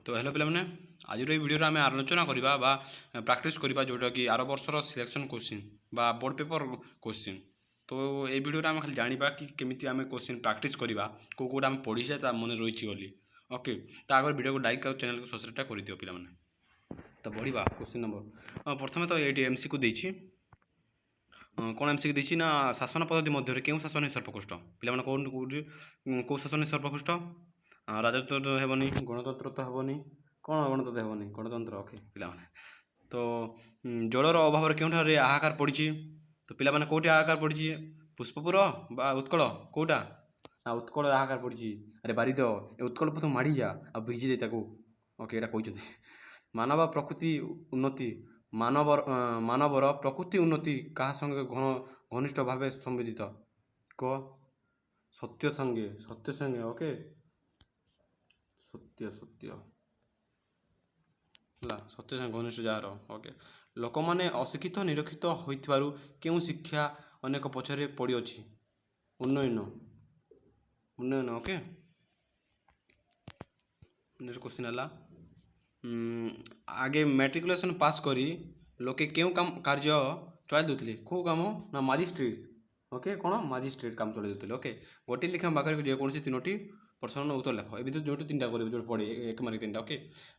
तो हेलो पे आज भिडियो आम आलोचना करवा बा प्रैक्टिस करवा जोटा कि आर वर्षर सिलेक्शन क्वेश्चन बा बोर्ड पेपर क्वेश्चन। तो ये भिडियो आम खाली जाना कि केमी आम क्वेश्चन प्रैक्टिस करवा कौटा आम पढ़ीचे मन रही बोली। ओके तो आगे भिडियो को लाइक और चैनल को सब्सक्राइब कर दियो पे। तो बढ़िया क्वेश्चन नंबर प्रथम तो ये एमसी को देछि कौन एमसी देछि ना शासन पद्धति मध्य क्यों शासन सर्वोत्कृष्ट पे कौन कौ शासन सर्वोत्कृष्ट राजतंत्र तो हेबनी गणतंत्र तो हेबनी कौन गणतंत्र हेबनी गणतंत्र ओके पे। तो जलर अभाव क्योंठारे हाहाकार पड़ी तो पे कौटी हाहाकार पड़ी पुष्पपुर बा उत्कल कौटा ना उत्कल हाहाकार पड़ी अरे बारिद उत्कल प्रथम माड़ी जा आ भिजी दे ताकू ओके यहाँ कहते मानव प्रकृति उन्नति मानवर प्रकृति उन्नति क्या संगे घनिष्ठ भाव संबंधित कह सत्य संगे ओके सत्य सत्य सत्य संगे घनिष्ठ जार ओके लोक मैंने अशिक्षित निरक्षित होइथिबारु केउं शिक्षा अनेक पछरे पड़ी अछि उन्नयन उन्नयन ओके। नेक्स्ट क्वेश्चन है आगे मैट्रिकुलेशन पास करी लोके क्यों काम कार्य चलाई देते कौ काम ना मजिस्ट्रेट ओके कौन मजिस्ट्रेट काम चलाई देते ओके गोटे लिखा पाखे जेकोसी तीनो प्रश्न उत्तर लेख ए जो तीन टा कर जो पड़े एक मार्क तीन टा ओके।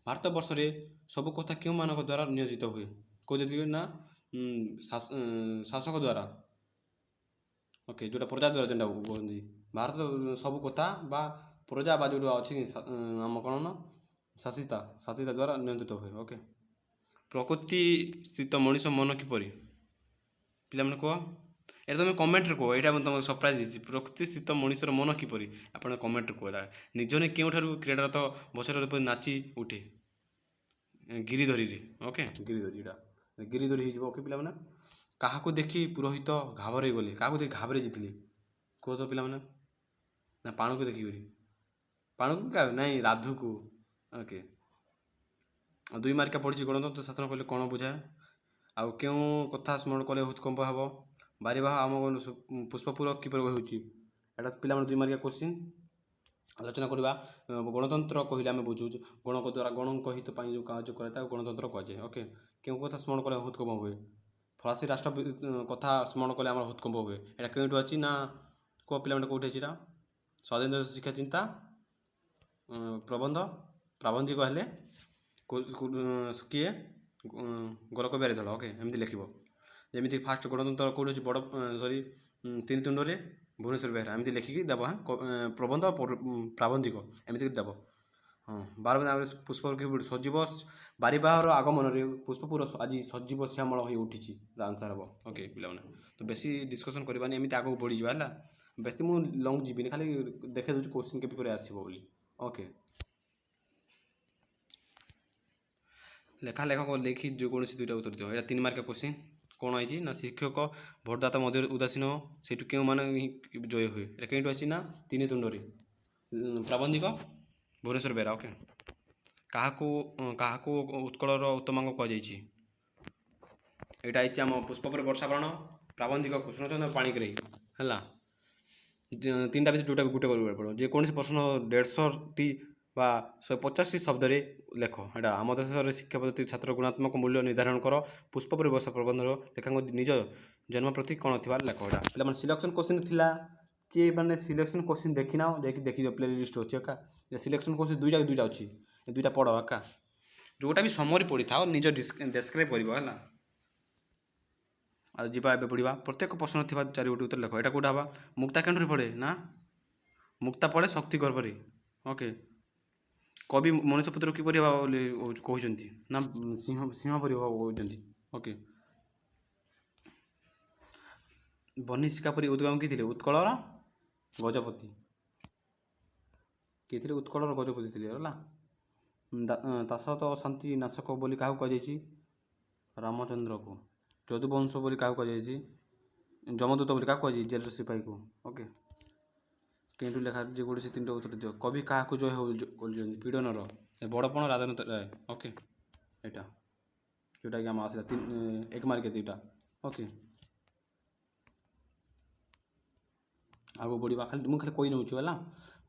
भारत वर्ष रे सब कथा क्यों मानक द्वारा नियोजित हुए कौन ना शासक द्वारा ओके जोटा प्रजा द्वारा जेनटा कहते भारत सब कथा बा प्रजा बा जो अच्छी आम कौन ना शासिता द्वारा नियंत्रित हुए ओके। प्रकृति स्थित मनीष मन किपरि पे कह ये तुम कमेंट कह यहाँ तुमको सरप्राइज देती प्रकृति स्थित मनीषर मन किपरि आप कमेंट कह निजने क्योंठार क्रीड़ारत बचर नाची उठे गिरिधरी ओके गिरिधरी यहाँ गिरिधरी हो ओके पे क्या देखी पुरोहित घाबरे गले क्या देखिए घाबरे जीतले कह तो पे ना पाण को देखिक पाण को क्या ना राधु को ओके। दुई मार्का पड़ी गणतंत्र शासन कले कौन बुझाए आउ क्यों कथा स्मरण कले हृदकंप हम बारिबाह आम पुष्पपुर किपर होता पे दुई मार्किया क्वेश्चन आलोचना करवा गणतंत्र कहले आम बुझू गण द्वारा गण कहित जो कार्य कराए गणतंत्र कहुए ओके। क्यों कथा स्मरण कले हृदकंप हुए फरासी राष्ट्र कथा स्मरण कले आम हृदकंप हुए यहाँ क्यों अच्छी ना कौ पे कौटे अच्छी स्वाधीन शिक्षा चिंता प्रबंध प्राबंधिक हेले किए गोरखबिहारी दल ओके एमती लिख जमी फास्ट गणतंत्र कौट अच्छी बड़ सरी तीन तुंडे भुवनेश्वर बेहरा एमती लिखिकी देव हाँ प्रबंध प्राबंधिक एमती देव हाँ बार पुष्प सजीव बारिबाहर आगमन पुष्पपुर आज सजीव श्यामल हो उठी आंसर हम ओके पे। तो बेसी डिस्कसन करवानी एमती आगे बढ़ी है बेसी मुझे लंग जीवन खाली देखे दूसरी क्वेश्चन के आसो ओके। लेखा लेखक लिखी जो कौन दुईटा उत्तर दियो यहाँ तीन मार्क क्वेश्चन कौन है ना शिक्षक भोटदाता मध्य उदासीन से क्यों मान जय हुए यहाँ कहीं अच्छी ना तीन तुंडे प्राबंधिक भुवनेश्वर बेहरा ओके। क्या उत्कलर उत्तमांग कहुई यहाँ आम पुष्पपुर वर्षावरण प्राबंधिक कृष्णचंद्र पाणिग्राही है तीन टा जोटा गोटे कर पड़ो जेकोसी प्रश्न 150 बा 150 शब्द लेख यहाँ आम देश शिक्षा पद्धति छात्र गुणात्मक मूल्य निर्धारण कर पुष्पपुर वर्ष प्रबंध लेखा निज जन्म प्रति कौन थी लेख यहाँ पे सिलेक्शन क्वेश्चन थिला किए मैंने सिलेक्शन क्वेश्चन देखी ना देखी प्ले लिस्ट अच्छी एका सिलेक्शन क्वेश्चन दुईटा अच्छी दुईटा पढ़ एका जोटा भी समरी पढ़ी था निज डिस्क्राइब कर आज जीवा ए पढ़ा प्रत्येक प्रश्न थी चार गोटी उत्तर लेख यहाँ कौटा हाँ मुक्ता केन्द्र पढ़े ना मुक्ता पढ़े शक्ति गर्भरे ओके। कवि मनीष पुत्र किपर कहते ना सिंह सिंह परी कहते ओके। बनिशिका परी उद्गम किए उत्कलर गजपति किए उत्कलर गजपति थे है दासत शांति नाशक बोली क्या कहुई रामचंद्र को यदुवंश बोली क्या कहुई जमदूत बोली क्या कहुई जेल सिपाही को ओके। केंटू लेखा जे गोटे तीन टा उत्तर दियो कवि क्या जय हो पीड़नर बड़पण राजनाथ राय ओके यहाँ जोटा कि आम आसला तीन एक मार्क दुईटा ओके। आगो बढ़ा खाली मुझे खाली कही नौ है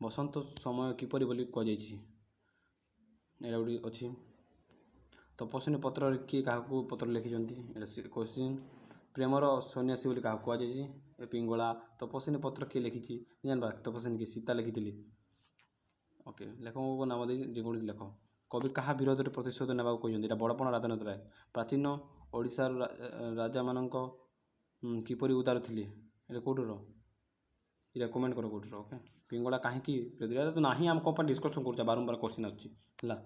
बसंत समय किपर बोली कहुई ଏଇଟା ଗୋଟେ ଅଛି ତପସ୍ୱିନୀ ପତ୍ରରେ କିଏ କାହାକୁ ପତ୍ର ଲେଖିଛନ୍ତି ଏଇଟା କୋଶ୍ଚିନ୍ ପ୍ରେମର ସନ୍ନ୍ୟାସୀ ବୋଲି କାହାକୁ କୁହାଯାଇଛି ଏ ପିଙ୍ଗଳା ତପସ୍ୱିନୀ ପତ୍ର କିଏ ଲେଖିଛି ଜାଣିବା ତପସ୍ୱିନୀ କିଏ ସୀତା ଲେଖିଥିଲି ଓକେ ଲେଖକଙ୍କ ନାମ ଦେଇ ଯେକୌଣସି ଲେଖ କବି କାହା ବିରୋଧରେ ପ୍ରତିଶୋଧ ନେବାକୁ କହିଛନ୍ତି ଏଇଟା ବଡ଼ପଣ ରାଜେନ୍ଦ୍ର ରାୟ ପ୍ରାଚୀନ ଓଡ଼ିଶାର ରାଜାମାନଙ୍କ କିପରି ଉଦାର ଥିଲେ ଏଇଟା କେଉଁଠିର ଏଇଟା କମେଣ୍ଟ କର କେଉଁଠିର ଓକେ ପିଙ୍ଗଳା କାହିଁକି ଏଇଟା ତ ନାହିଁ ଆମ କ'ଣ ପାଇଁ ଡିସ୍କସନ୍ କରୁଛେ ବାରମ୍ବାର କୋଶ୍ଚିନ୍ ଆସୁଛି ହେଲା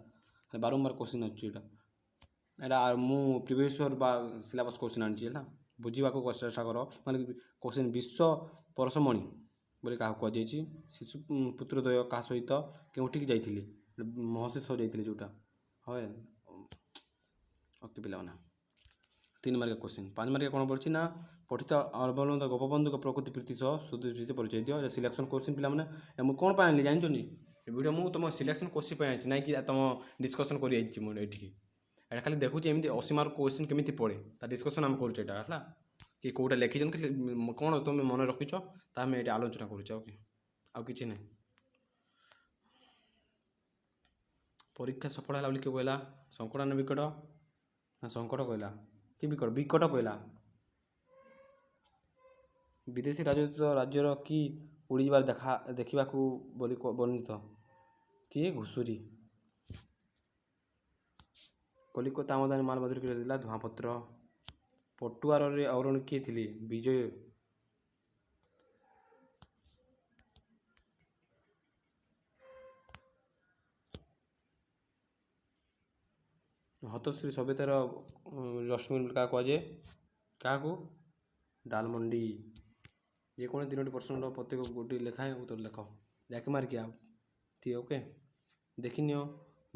ବାରମ୍ବାର କୋଶ୍ଚିନ୍ ଆସୁଛି ଏଇଟା ମୁଁ ପ୍ରିଭିୟସ୍ ଇୟର୍ ବା ସିଲାବସ୍ କୋଶ୍ଚିନ୍ ଆଣିଛି ହେଲା ବୁଝିବାକୁ ଚେଷ୍ଟା କର ମାନେ କୋଶ୍ଚିନ୍ ବିଶ୍ୱ ପରଶମଣି ବୋଲି କାହାକୁ କୁହାଯାଇଛି ଶିଶୁ ପୁତ୍ରଦ୍ୱୟ କାହା ସହିତ କେଉଁଠିକି ଯାଇଥିଲେ ମହର୍ଷି ସହ ଯାଇଥିଲେ ଯେଉଁଟା ହଏ ଓକେ ପିଲାମାନେ 3 ମାର୍କିଆ କୋଶ୍ଚିନ୍ 5 ମାର୍କିଆ କ'ଣ ପଡ଼ିଛି ନା ପଠିତ ଅବଲମ୍ବନ ଗୋପବନ୍ଧୁଙ୍କ ପ୍ରକୃତି ପ୍ରୀତି ସହ ସୁଦୃଢ଼ ପରିଚୟ ଦିଅ ଏଇଟା ସିଲେକ୍ସନ୍ କୋଶ୍ଚିନ୍ ପିଲାମାନେ ମୁଁ କ'ଣ ପାଇଁ ଆଣିଲି ଜାଣିଛନ୍ତି ଏ ଭିଡ଼ିଓ ମୁଁ ତୁମ ସିଲେକ୍ସନ୍ କୋଶ୍ଚିନ୍ ପାଇଁ ଆଣିଛି ନାଇଁକି ତୁମ ଡିସ୍କସନ୍ କରି ଆସିଛି ମୁଁ ଏଠିକି ଏଇଟା ଖାଲି ଦେଖୁଛି ଏମିତି 80 ମାର୍କ କୋଶ୍ଚିନ୍ କେମିତି ପଡ଼େ ତା ଡିସ୍କସନ୍ ଆମେ କରୁଛୁ ଏଇଟା ହେଲା କି କେଉଁଟା ଲେଖିଛନ୍ତି କ'ଣ ତୁମେ ମନେ ରଖିଛ ତା ଆମେ ଏଇଟା ଆଲୋଚନା କରୁଛେ ଓକେ ଆଉ କିଛି ନାହିଁ ପରୀକ୍ଷା ସଫଳ ହେଲା ବୋଲି କିଏ କହିଲା ସଙ୍କଟାନ ବିକଟ ନା ସଙ୍କଟ କହିଲା କି ବିକଟ କହିଲା ବିଦେଶୀ ରାଜ୍ୟର କି ଉଡ଼ିଯିବାର ଦେଖିବାକୁ ବୋଲି ବର୍ଣ୍ଣିତ କିଏ ଘୁଷୁରୀ କଲିକତା ଆମଦାନୀ ମାଲ ବଦଳି ଥିଲା ଧୂଆଁପତ୍ର ପଟୁଆରରେ ଅଗ୍ରଣୀ କିଏ ଥିଲେ ବିଜୟ ହତଶ୍ରୀ ସଭ୍ୟତାର ରଶ୍ମି କାହା କୁହାଯାଏ କାହାକୁ ଡାଲମଣ୍ଡି ଯେକୌଣସି 3ଟି ପ୍ରଶ୍ନର ପ୍ରତ୍ୟେକ ଗୋଟିଏ ଲେଖାଏଁ ଉତ୍ତର ଲେଖ ମାର୍କିଆ ଓକେ ଦେଖିନିଅ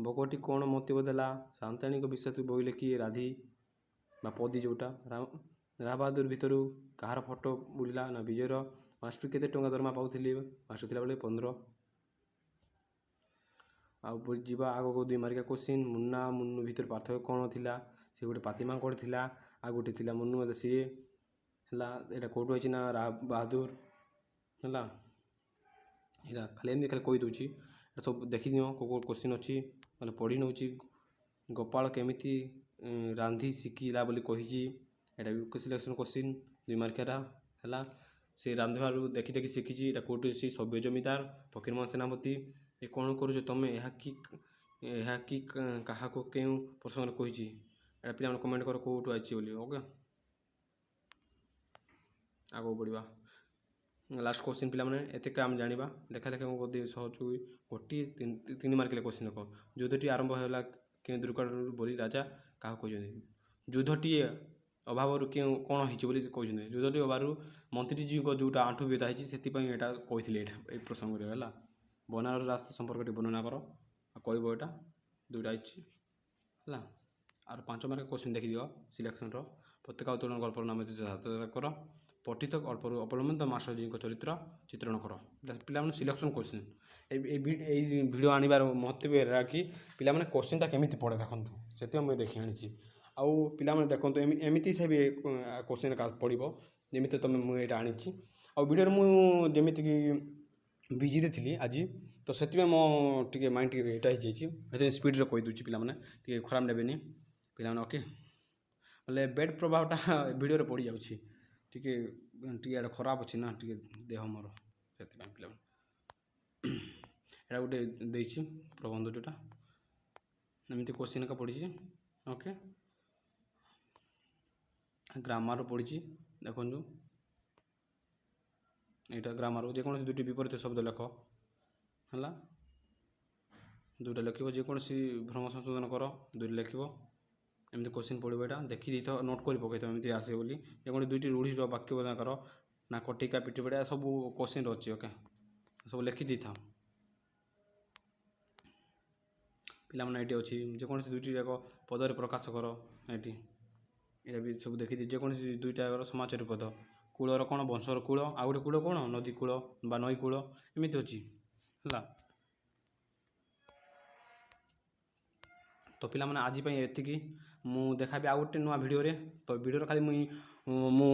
ବଗଟି କ'ଣ ମତିବ ଦେଲା ସାନ୍ତାଣୀଙ୍କ ବିଷୟ ବୋଇଲେ କିଏ ରାଧି ବା ପଦୀ ଯେଉଁଟା ରାବାହାଦୁର ଭିତରୁ କାହାର ଫଟୋ ଉଡ଼ିଲା ନା ବିଜୟର ମାଷ୍ଟର କେତେ ଟଙ୍କା ଦରମା ପାଉଥିଲେ ମାଷ୍ଟର ଥିଲାବେଳେ 15 ଆଉ ଯିବା ଆଗକୁ 2 ମାର୍କିଆ କୋଶ୍ଚିନ୍ ମୁନ୍ନା ମୁନ୍ନୁ ଭିତରେ ପାର୍ଥକ୍ୟ କ'ଣ ଥିଲା ସେ ଗୋଟେ ପାତିମାଙ୍କଡ଼ ଥିଲା ଆଉ ଗୋଟେ ଥିଲା ମୁନ୍ନୁ ହେଲେ ସିଏ ହେଲା ଏଇଟା କେଉଁଠୁ ଅଛି ନା ବାହାଦୁର ହେଲା ଏଇଟା ଖାଲି ଏମିତି ଖାଲି କହିଦେଉଛି ଏଇଟା ସବୁ ଦେଖିନିଅ କେଉଁ କୋଶ୍ଚିନ୍ ଅଛି ମାନେ ପଢ଼ି ନେଉଛି ଗୋପାଳ କେମିତି ରାନ୍ଧି ଶିଖିଲା ବୋଲି କହିଛି ଏଇଟା ବି ସିଲେକ୍ସନ୍ କୋଶ୍ଚିନ୍ 2 ମାର୍କିଆଟା ହେଲା ସେ ରାନ୍ଧିବାରୁ ଦେଖି ଦେଖି ଶିଖିଛି ଏଇଟା କେଉଁଠି ଅଛି ସଭ୍ୟ ଜମିଦାର ଫକୀରମୋହନ ସେନାପତି ଏ କ'ଣ କରୁଛ ତମେ ଏହା କି କାହାକୁ କେଉଁ ପ୍ରସଙ୍ଗରେ କହିଛି ଏଇଟା ପିଲାମାନେ କମେଣ୍ଟ କର କେଉଁଠୁ ଆସିଛି ବୋଲି ଓକେ ଆଗକୁ ବଢ଼ିବା ଲାଷ୍ଟ କୋଶ୍ଚିନ୍ ପିଲାମାନେ ଏତିକି ଆମେ ଜାଣିବା ଦେଖା ସହଜ ଗୋଟିଏ 3 ମାର୍କିଆ କୋଶ୍ଚିନ୍ ଦେଖ ଯୁଦ୍ଧଟି ଆରମ୍ଭ ହେଲା କେଉଁ ଦୁର୍ଘଟଣାରୁ ବୋଲି ରାଜା କାହାକୁ କହିଛନ୍ତି ଯୁଦ୍ଧଟିଏ ଅଭାବରୁ କ'ଣ ହେଇଛି ବୋଲି କହିଛନ୍ତି ଯୁଦ୍ଧଟି ଅଭାବରୁ ମନ୍ତ୍ରୀଜୀଙ୍କ ଯେଉଁଟା ଆଣ୍ଠୁ ବ୍ୟଥା ହେଇଛି ସେଥିପାଇଁ ଏଇଟା କହିଥିଲେ ଏଇଟା ଏଇ ପ୍ରସଙ୍ଗରେ ହେଲା ବନାରସ ରାସ୍ତା ସମ୍ପର୍କଟି ବର୍ଣ୍ଣନା କର ଆଉ କହିବ ଏଇଟା 2ଟା ହେଇଛି ହେଲା ଆଉ 5 ମାର୍କିଆ କୋଶ୍ଚିନ୍ ଦେଖିଦିଅ ସିଲେକ୍ସନ୍ର ପତାକା ଉତ୍ତୋଳନ ଗଳ୍ପର ନାମ କର ପଠିତ ଅଳ୍ପରୁ ଅବଲମ୍ବିତ ମାଷ୍ଟରଜୀଙ୍କ ଚରିତ୍ର ଚିତ୍ରଣ କର ପିଲାମାନେ ସିଲେକ୍ସନ୍ କୋଶ୍ଚିନ୍ ଏଇ ଭିଡ଼ିଓ ଆଣିବାର ମହତ୍ତ୍ୱ ହେଲା କି ପିଲାମାନେ କୋଶ୍ଚିନ୍ଟା କେମିତି ପଡ଼େ ଦେଖନ୍ତୁ ସେଥିପାଇଁ ମୁଁ ଦେଖି ଆଣିଛି ଆଉ ପିଲାମାନେ ଦେଖନ୍ତୁ ଏମିତି ହିସାବରେ କୋଶ୍ଚିନ୍ ପଡ଼ିବ ଯେମିତି ମୁଁ ଏଇଟା ଆଣିଛି ଆଉ ଭିଡ଼ିଓରେ ମୁଁ ଯେମିତିକି ବିଜିରେ ଥିଲି ଆଜି ତ ସେଥିପାଇଁ ମୋ ଟିକେ ମାଇଣ୍ଡ ଟିକେ ଏଇଟା ହେଇଯାଇଛି ସେଥିପାଇଁ ସ୍ପିଡ଼ରେ କହିଦେଉଛି ପିଲାମାନେ ଟିକେ ଖରାପ ନେବେନି ପିଲାମାନେ ଓକେ ହେଲେ ବେଡ୍ ପ୍ରଭାବଟା ଭିଡ଼ିଓରେ ପଡ଼ିଯାଉଛି ଟିକେ ଏଇଟା ଖରାପ ଅଛି ନା ଟିକେ ଦେହ ମୋର ସେଥିପାଇଁ ପିଲାମାନେ ଏଇଟା ଗୋଟେ ଦେଇଛି ପ୍ରବନ୍ଧ ଯେଉଁଟା ଏମିତି କୋଶ୍ଚିନ୍ ଏକା ପଡ଼ିଛି ଓକେ ଗ୍ରାମାର ପଡ଼ିଛି ଦେଖନ୍ତୁ ଏଇଟା ଗ୍ରାମାର ଯେକୌଣସି 2ଟି ବିପରୀତ ଶବ୍ଦ ଲେଖ ହେଲା 2ଟା ଲେଖିବ ଯେକୌଣସି ଭ୍ରମ ସଂଶୋଧନ କର 2ଟି ଲେଖିବ ଏମିତି କୋଶ୍ଚିନ୍ ପଡ଼ିବ ଏଇଟା ଦେଖିଦେଇଥାଉ ନୋଟ୍ କରି ପକାଇଥାଉ ଏମିତି ଆସେ ବୋଲି ଯେକୌଣସି 2ଟି ରୂଢ଼ିର ବାକ୍ୟ ବଦଳ କର ନା କଟିକା ପିଟି ପଡ଼ିଆ ସବୁ କୋଶ୍ଚିନ୍ ଅଛି ଓକେ ସବୁ ଲେଖିଦେଇଥାଉ ପିଲାମାନେ ଏଇଠି ଅଛି ଯେକୌଣସି 2ଟି ଯାକ ପଦରେ ପ୍ରକାଶ କର ଏଇଠି ଏଇଟା ବି ସବୁ ଦେଖିଦିଏ ଯେକୌଣସି 2ଟା ଯାକର ସମାଚାରୀ ପଦ କୂଳର କ'ଣ ବଂଶର କୂଳ ଆଉ ଗୋଟେ କୂଳ କ'ଣ ନଦୀ କୂଳ ବା ନଈ କୂଳ ଏମିତି ଅଛି ହେଲା ତ ପିଲାମାନେ ଆଜି ପାଇଁ ଏତିକି ମୁଁ ଦେଖାବି ଆଉ ଗୋଟେ ନୂଆ ଭିଡ଼ିଓରେ। ତ ଭିଡ଼ିଓରେ ଖାଲି ମୁଁ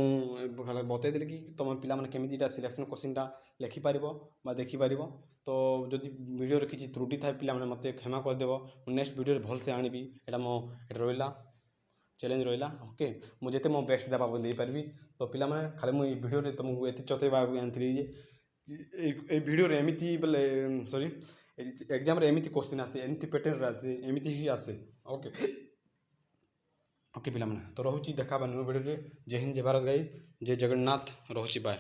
ବତେଇଦେଲି କି ତୁମ ପିଲାମାନେ କେମିତି ଏଇଟା ସିଲେକ୍ସନ୍ କୋଶ୍ଚିନ୍ଟା ଲେଖିପାରିବ ବା ଦେଖିପାରିବ। ତ ଯଦି ଭିଡ଼ିଓରେ କିଛି ତ୍ରୁଟି ଥାଏ ପିଲାମାନେ ମୋତେ କ୍ଷମା କରିଦେବ। ମୁଁ ନେକ୍ସଟ ଭିଡ଼ିଓରେ ଭଲସେ ଆଣିବି। ଏଇଟା ରହିଲା ଚ୍ୟାଲେଞ୍ଜ ରହିଲା। ଓକେ, ମୁଁ ଯେତେ ମୋ ବେଷ୍ଟ ଦେବାକୁ ଦେଇପାରିବି। ତ ପିଲାମାନେ ଖାଲି ମୁଁ ଏଇ ଭିଡ଼ିଓରେ ତୁମକୁ ଏତେ ଚତେଇବାକୁ ଆଣିଥିଲି ଯେ ଏଇ ଭିଡ଼ିଓରେ ଏମିତି ବୋଲେ ସରି ଏକ୍ଜାମ୍ରେ ଏମିତି କୋଶ୍ଚିନ୍ ଆସେ, ଏମିତି ପ୍ୟାଟର୍ନରେ ଆସେ, ଏମିତି ହିଁ ଆସେ। ଓକେ ଓକେ ପିଲାମାନେ, ତ ରହୁଛି ଦେଖା ହେବା ନ୍ୟୁ ଭିଡ଼ିଓରେ। ଜୟ ହିନ୍ଦ, ଜୟ ଭାରତ ଗାଇଜ୍, ଜୟ ଜଗନ୍ନାଥ, ରହୁଛି ବାଏ।